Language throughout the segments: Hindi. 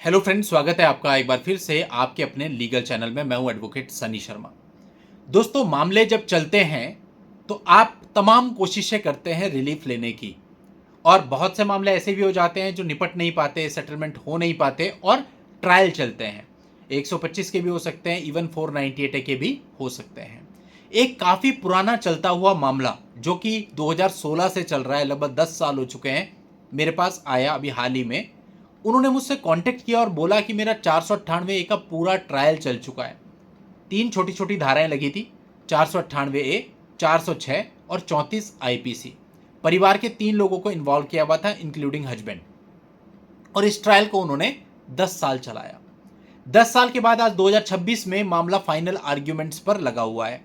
हेलो फ्रेंड्स, स्वागत है आपका एक बार फिर से आपके अपने लीगल चैनल में। मैं हूं एडवोकेट सनी शर्मा। दोस्तों, मामले जब चलते हैं तो आप तमाम कोशिशें करते हैं रिलीफ लेने की, और बहुत से मामले ऐसे भी हो जाते हैं जो निपट नहीं पाते, सेटलमेंट हो नहीं पाते और ट्रायल चलते हैं। 125 के भी हो सकते हैं, इवन 498 के भी हो सकते हैं। एक काफ़ी पुराना चलता हुआ मामला जो कि 2016 से चल रहा है, लगभग 10 साल हो चुके हैं, मेरे पास आया अभी हाल ही में। उन्होंने मुझसे कांटेक्ट किया और बोला कि मेरा 498 ए का पूरा ट्रायल चल चुका है। 3 छोटी-छोटी धाराएँ लगी थी, 498 ए, 406 और 34 आईपीसी। परिवार के 3 लोगों को इन्वॉल्व किया हुआ था, इंक्लूडिंग हस्बैंड। और इस ट्रायल को उन्होंने 10 साल चलाया। 10 साल के बाद आज 2026 में मामला फाइनल आर्ग्यूमेंट्स पर लगा हुआ है।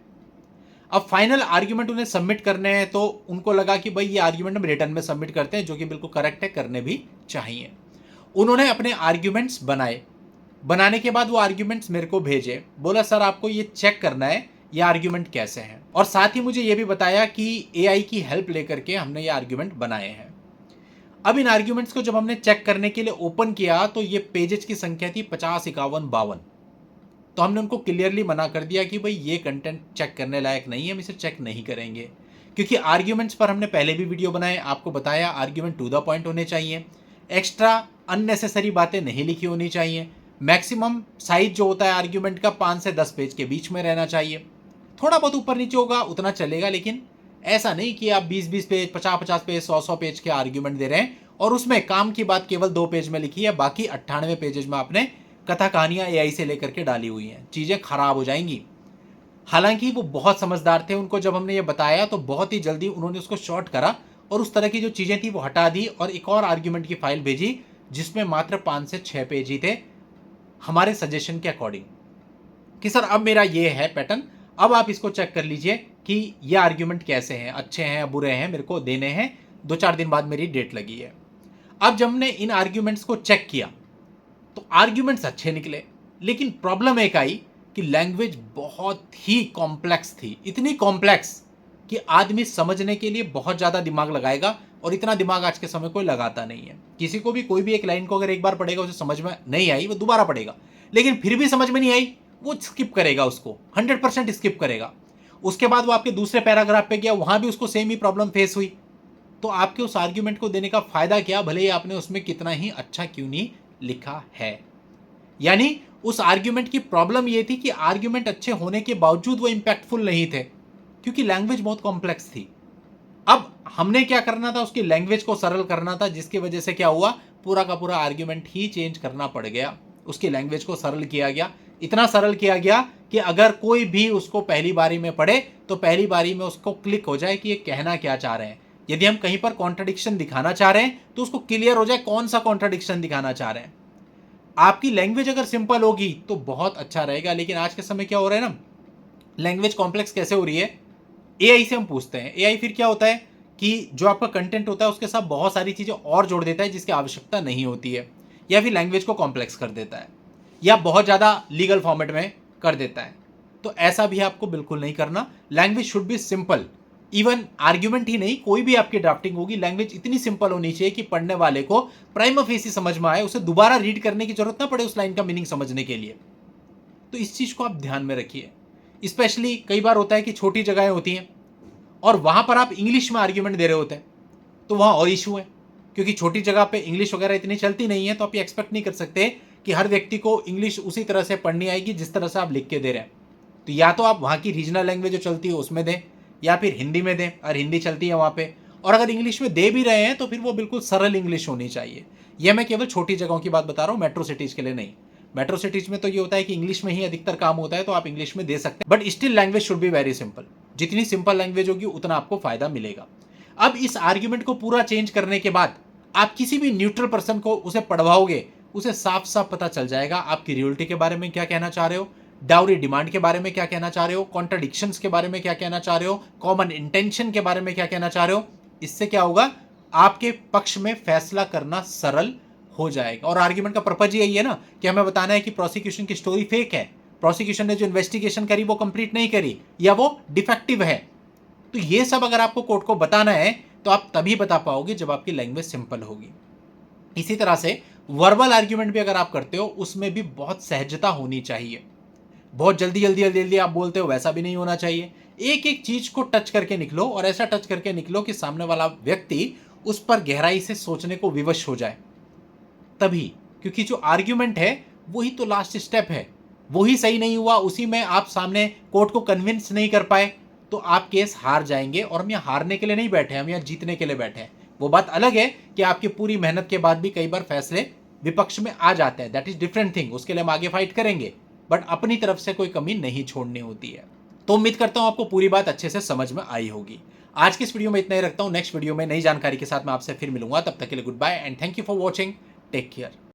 अब फाइनल आर्ग्यूमेंट उन्हें सबमिट करने हैं, तो उनको लगा कि भाई ये आर्ग्यूमेंट हम रिटर्न में सबमिट करते हैं, जो कि बिल्कुल करेक्ट है, करने भी चाहिए। उन्होंने अपने आर्ग्यूमेंट्स बनाए। बनाने के बाद वो आर्ग्यूमेंट्स मेरे को भेजे। बोला सर, आपको ये चेक करना है ये आर्ग्यूमेंट कैसे हैं, और साथ ही मुझे ये भी बताया कि एआई की हेल्प लेकर के हमने ये आर्ग्यूमेंट बनाए हैं। अब इन आर्ग्यूमेंट्स को जब हमने चेक करने के लिए ओपन किया तो ये पेजेस की संख्या थी 50, 51, 52। तो हमने उनको क्लियरली मना कर दिया कि भाई ये कंटेंट चेक करने लायक नहीं है, हम इसे चेक नहीं करेंगे। क्योंकि आर्ग्यूमेंट्स पर हमने पहले भी वीडियो बनाए, आपको बताया आर्ग्यूमेंट टू द पॉइंट होने चाहिए, एक्स्ट्रा अननेसेसरी बातें नहीं लिखी होनी चाहिए, मैक्सिमम साइज जो होता है आर्ग्यूमेंट का 5 से 10 पेज के बीच में रहना चाहिए। थोड़ा बहुत ऊपर नीचे होगा उतना चलेगा, लेकिन ऐसा नहीं कि आप 20-20 पेज, 50-50 पेज, 100-100 पेज के आर्ग्यूमेंट दे रहे हैं और उसमें काम की बात केवल 2 पेज में लिखी है, बाकी 98 पेजेज में आपने कथा कहानियां एआई से लेकर के डाली हुई हैं। चीज़ें खराब हो जाएंगी। हालांकि वो बहुत समझदार थे, उनको जब हमने ये बताया तो बहुत ही जल्दी उन्होंने उसको शॉर्ट करा और उस तरह की जो चीज़ें थी वो हटा दी और एक और आर्ग्यूमेंट की फाइल भेजी जिसमें मात्र 5 से 6 पेज ही थे हमारे सजेशन के अकॉर्डिंग, कि सर अब मेरा ये है पैटर्न, अब आप इसको चेक कर लीजिए कि ये आर्ग्यूमेंट कैसे हैं, अच्छे हैं, बुरे हैं, मेरे को देने हैं। 2-4 दिन बाद मेरी डेट लगी है। अब जब हमने इन आर्ग्यूमेंट्स को चेक किया तो आर्ग्यूमेंट्स अच्छे निकले, लेकिन प्रॉब्लम एक आई कि लैंग्वेज बहुत ही कॉम्प्लेक्स थी। इतनी कॉम्प्लेक्स कि आदमी समझने के लिए बहुत ज़्यादा दिमाग लगाएगा, और इतना दिमाग आज के समय कोई लगाता नहीं है। किसी को भी कोई भी एक लाइन को अगर एक बार पढ़ेगा, उसे समझ में नहीं आई, वो दोबारा पढ़ेगा, लेकिन फिर भी समझ में नहीं आई, वो स्किप करेगा, उसको 100% स्किप करेगा। उसके बाद वो आपके दूसरे पैराग्राफ पे गया, वहां भी उसको सेम ही प्रॉब्लम फेस हुई। तो आपके उस आर्ग्यूमेंट को देने का फायदा क्या, भले ही आपने उसमें कितना ही अच्छा क्यों नहीं लिखा है। यानी उस आर्ग्यूमेंट की प्रॉब्लम यह थी कि आर्ग्यूमेंट अच्छे होने के बावजूद वो इंपैक्टफुल नहीं थे, क्योंकि लैंग्वेज बहुत कॉम्प्लेक्स थी। अब हमने क्या करना था, उसकी लैंग्वेज को सरल करना था, जिसकी वजह से क्या हुआ, पूरा का पूरा आर्ग्यूमेंट ही चेंज करना पड़ गया। उसकी लैंग्वेज को सरल किया गया, इतना सरल किया गया कि अगर कोई भी उसको पहली बारी में पढ़े तो पहली बारी में उसको क्लिक हो जाए कि ये कहना क्या चाह रहे हैं। यदि हम कहीं पर कॉन्ट्रडिक्शन दिखाना चाह रहे हैं तो उसको क्लियर हो जाए कौन सा कॉन्ट्रडिक्शन दिखाना चाह रहे हैं। आपकी लैंग्वेज अगर सिंपल होगी तो बहुत अच्छा रहेगा, लेकिन आज के समय क्या हो रहा है ना, लैंग्वेज कॉम्प्लेक्स कैसे हो रही है, एआई से हम पूछते हैं, एआई फिर क्या होता है कि जो आपका कंटेंट होता है उसके साथ बहुत सारी चीज़ें और जोड़ देता है जिसकी आवश्यकता नहीं होती है, या फिर लैंग्वेज को कॉम्प्लेक्स कर देता है, या बहुत ज़्यादा लीगल फॉर्मेट में कर देता है। तो ऐसा भी आपको बिल्कुल नहीं करना। Language should be simple. Even argument ही नहीं, कोई भी आपकी ड्राफ्टिंग होगी, लैंग्वेज इतनी सिंपल होनी चाहिए कि पढ़ने वाले को प्राइमा फेसी समझ में आए, उसे दोबारा रीड करने की जरूरत ना पड़े उस लाइन का मीनिंग समझने के लिए। तो इस चीज़ को आप ध्यान में रखिए। स्पेशली कई बार होता है कि छोटी जगहें होती हैं और वहाँ पर आप इंग्लिश में आर्ग्यूमेंट दे रहे होते हैं, तो वहाँ और इशू है, क्योंकि छोटी जगह पे इंग्लिश वगैरह इतनी चलती नहीं है, तो आप ये एक्सपेक्ट नहीं कर सकते कि हर व्यक्ति को इंग्लिश उसी तरह से पढ़नी आएगी जिस तरह से आप लिख के दे रहे हैं। तो या तो आप वहाँ की रीजनल लैंग्वेज जो चलती है उसमें दें, या फिर हिंदी में दें, और हिंदी चलती है वहाँ पे। और अगर इंग्लिश में दे भी रहे हैं तो फिर वो बिल्कुल सरल इंग्लिश होनी चाहिए। यह मैं केवल छोटी जगहों की बात बता रहा हूँ, मेट्रो सिटीज़ के लिए नहीं। मेट्रो सिटीज़ में तो ये होता है कि इंग्लिश में ही अधिकतर काम होता है, तो आप इंग्लिश में दे सकते हैं, but still language should be very simple. जितनी सिंपल लैंग्वेज होगी उतना आपको फायदा मिलेगा। अब इस आर्ग्यूमेंट को पूरा चेंज करने के बाद आप किसी भी न्यूट्रल पर्सन को उसे पढ़वाओगे, उसे साफ साफ पता चल जाएगा आपकी रियलिटी के बारे में क्या कहना चाह रहे हो, डाउरी डिमांड के बारे में क्या कहना चाह रहे हो, कॉन्ट्रडिक्शंस के बारे में क्या कहना चाह रहे हो, कॉमन इंटेंशन के बारे में क्या कहना चाह रहे हो। इससे क्या होगा, आपके पक्ष में फैसला करना सरल हो जाएगा। और आर्ग्यूमेंट का पर्पज यही है ना कि हमें बताना है कि प्रोसिक्यूशन की स्टोरी फेक है, प्रोसिक्यूशन ने जो इन्वेस्टिगेशन करी वो कंप्लीट नहीं करी, या वो डिफेक्टिव है। तो ये सब अगर आपको कोर्ट को बताना है तो आप तभी बता पाओगे जब आपकी लैंग्वेज सिंपल होगी। इसी तरह से वर्बल आर्ग्यूमेंट भी अगर आप करते हो उसमें भी बहुत सहजता होनी चाहिए। बहुत जल्दी जल्दी जल्दी जल्दी आप बोलते हो, वैसा भी नहीं होना चाहिए। एक एक चीज को टच करके निकलो और ऐसा टच करके निकलो कि सामने वाला व्यक्ति उस पर गहराई से सोचने को विवश हो जाए। तभी, क्योंकि जो आर्ग्यूमेंट है वही तो लास्ट स्टेप है। वही सही नहीं हुआ, उसी में आप सामने कोर्ट को कन्विंस नहीं कर पाए, तो आप केस हार जाएंगे। और हम यहाँ हारने के लिए नहीं बैठे, हम यहाँ जीतने के लिए बैठे हैं। वो बात अलग है कि आपकी पूरी मेहनत के बाद भी कई बार फैसले विपक्ष में आ जाते हैं, दैट इज डिफरेंट थिंग, उसके लिए हम आगे फाइट करेंगे, बट अपनी तरफ से कोई कमी नहीं छोड़नी होती है। तो उम्मीद करता हूं आपको पूरी बात अच्छे से समझ में आई होगी। आज की इस वीडियो में इतना ही रखता हूं, नेक्स्ट वीडियो में नई जानकारी के साथ मैं आपसे फिर मिलूंगा। तब तक के लिए goodbye and thank you for watching. Take care.